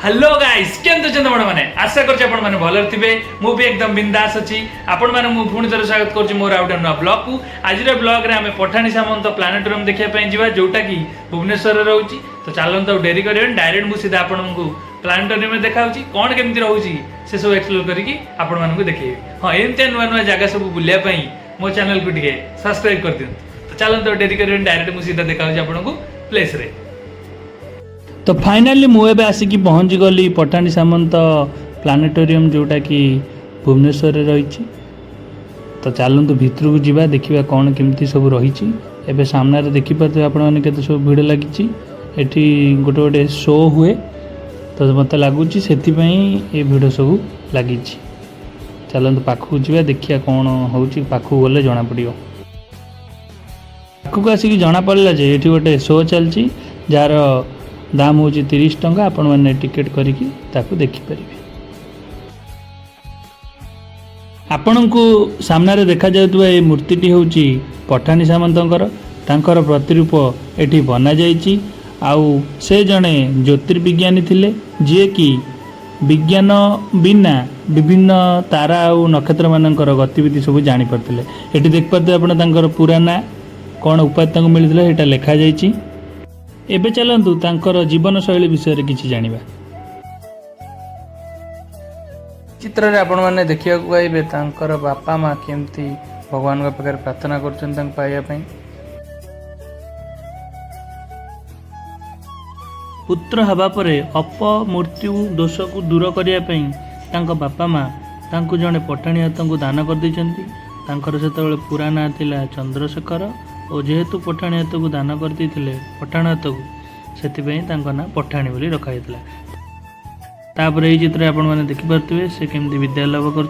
Hello guys केमते छन आपण माने आशा करछ आपण माने भलर थिबे मु भी एकदम बिंदास अछि आपण माने मु पुणी थोर स्वागत करछ मोर आउट न ब्लॉग को आज रे ब्लॉग रे हमें पठानी सामंत प्लानेटोरियम देखिया पई जीवा जोटा की भुवनेश्वर रे रहउची तो चालन तो डेरी करियन डायरेक्ट मु सीधा आपण को प्लानेटोरियम में देखाउची कोन केमती रहउची से सब एक्सप्लोर करिकी आपण मानकु देखिए हां एमते नुवा नुवा जगह सब बुलिया पई मो चैनल को टिके सब्सक्राइब कर दियन तो चालन तो डेरी करियन डायरेक्ट मु सीधा देखाउची आपण को प्लेस रे। तो फाइनाली मुझे आसिक पहुँच गली पठानी सामंत प्लानेटोरियम जोटा कि भुवनेश्वर रही। तो चलतु भितर को जीवा देखा कौन केमती सब रही एवं सामने देखिपे आपने केते सब भिड़ लगी एटी गोटे गोटे शो हुए तो मत लगुच से भिड़ सब लगी। चलतु पाखक जीवा देखिया कौन हो पाखक गले जना पड़ पाखक आसिक जना पड़ा जे ये गोटे शो चलती जार दाम हूँ 30 टंका आपण मैंने टिकेट करिकी ताकू देखिपारे। आपण को सामने देखा जाउतबा ए मूर्तिटी होची पठानी सामंतंकर तांकर प्रतिरूप एठी बना जाइची। आउ से जणे ज्योतिर्विज्ञानी थिले जे कि विज्ञान बिना विभिन्न तारा और नक्षत्र मानकर गतिविधि सब जानी परथिले। एठी देख पाते आपण तांकर पूरा ना कोन उपाय तांको मिलिथिला एटा लेखा जाइची। एबे चलतु तांकर जीवन शैली विषय किछि जानिबा। चित्र रे आपण माने देखिया को आइबे तांकर बापा मां केमती भगवान के पाखर प्रार्थना करछन तांक पाइया पई। पुत्र हवा परे अपमृत्यु दोष को दूर करिया पई तांक बापा मां तांको जणे पठाणी हातंको दान कर दैचंती। तांकर सेतबेले पूरा ना थिला चंद्रशेखर और जेहेतु पठाणी हाथ को दान कर देते पठाण हाथ को से ना पठाणी बोली रखाइला। तापर ये चित्र आपण मैंने देखिपे से केमती विद्या लाभ कर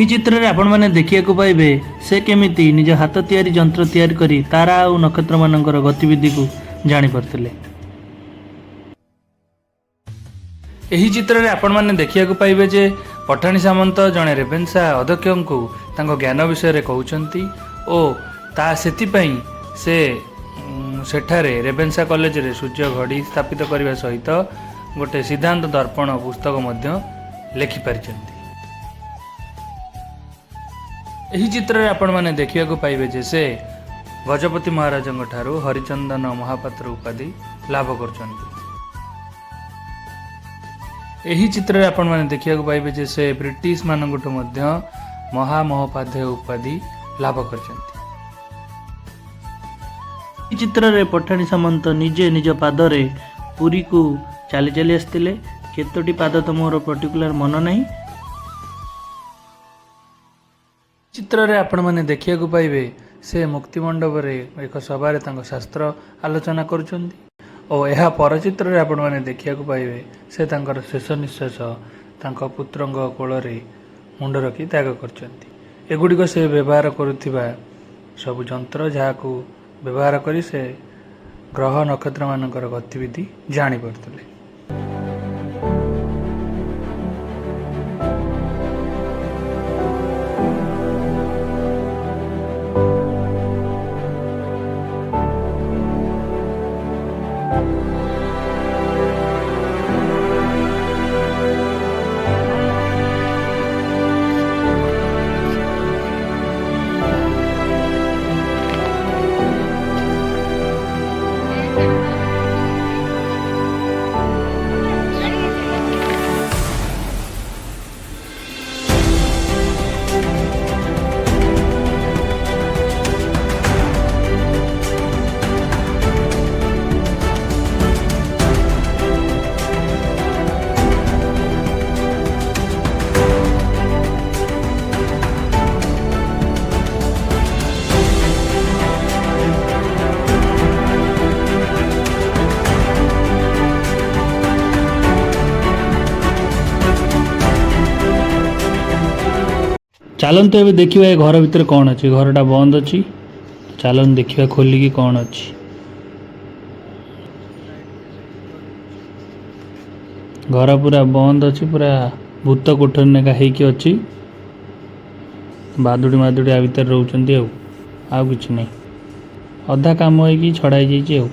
चित्र रे आपण मैंने देखिया को पाइबे से केमिति निज हाथ तैयारी जंत्र तैयारी करी तारा और नक्षत्र मानकर गतिविधि को जानी परथिले। एही चित्र रे आपण माने देखिया को पाइबे जे पठानी सामंत जणे रेवेन्सा अध्यक्ष को तांको ज्ञान विषय रे कहउचंती ओ ता सेति पई से सेठारे रेवेन्सा कॉलेज रे सूर्य घड़ी स्थापित करबा सहित गोटे सिद्धांत दर्पण पुस्तक मध्य लेखि परिचंती। एही चित्र रे आपण माने देखिया को पाइबे जे से गजपति महाराजंग ठारू हरिचंदन महापात्र उपाधि लाभ करचंती। एही चित्र रे आपण माने देखिया को पाइबे जे से ब्रिटिश मानगुठ मध्य महामहोपाध्याय उपाधि लाभ करचंती। ई चित्र रे पठाणी सामंत निजे निज पाद रे पुरी को चली चली आसतिले। केतोटी पाद तो मोर पर्टिकुलर मन नहीं। चित्र रे आपण माने देखिया को पाइबे से मुक्ति मंडप रे एक सभा रे तांको शास्त्र आलोचना करूचंती और यह परचित्र रे आपण माने देखिया को पाइबे से तांकर शेष निश्वास तांको पुत्रंग कोल रे मुंड रखी त्याग करचंती। एगुड़िक से व्यवहार करुथिबा सब जंत्र जाहाकू व्यवहार करी से ग्रह नक्षत्र मानकर गतिविधि जानी पड़थिले। ଚାଲନ୍ତୁ ଏବେ ଦେଖିବା ଏ ଘର ଭିତରେ କ'ଣ ଅଛି। ଘରଟା ବନ୍ଦ ଅଛି। ଚାଲନ୍ତୁ ଦେଖିବା ଖୋଲିକି କ'ଣ ଅଛି। ଘର ପୁରା ବନ୍ଦ ଅଛି, ପୁରା ଭୂତ କୋଠରୀ ନେକା ହେଇକି ଅଛି। ବାଦୁଡ଼ି ମାଦୁଡ଼ି ଆ ଭିତରେ ରହୁଛନ୍ତି ଆଉ କିଛି ନାହିଁ। ଅଧା କାମ ହେଇକି ଛଡ଼ା ହେଇଯାଇଛି ଆଉ।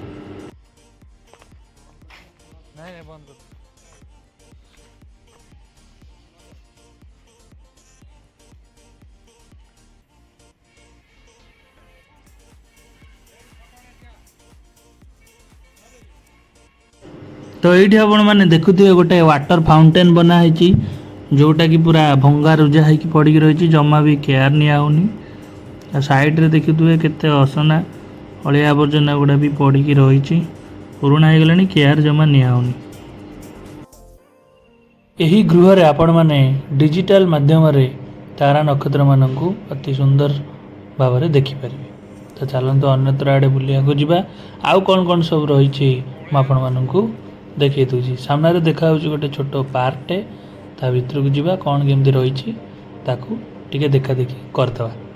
तो ये आपण मैंने देखुए गोटे वाटर फाउंटेन बना है जोटा कि पूरा भंगा रुजा हो पड़ी रही जमा भी केयर निआनी। साइड रे देखुए केते असना अलिया आवर्जना गुड़ा भी पड़ी रही पुराणा हो गला केयर जमा निआनी। यही गृह आपण मैंने डिजिटल माध्यम तारा नक्षत्र मानक अति सुंदर भाव में देखिपारे। तो चलते अन्यत्र आड़े बुलिया जावा। आउ कौन कौन सब रही आपण मानक देखिए दूसरी सामने देखा गोटे छोट पार्कटे ता भर को जावा कौन केमती रही देखा देखी करदे।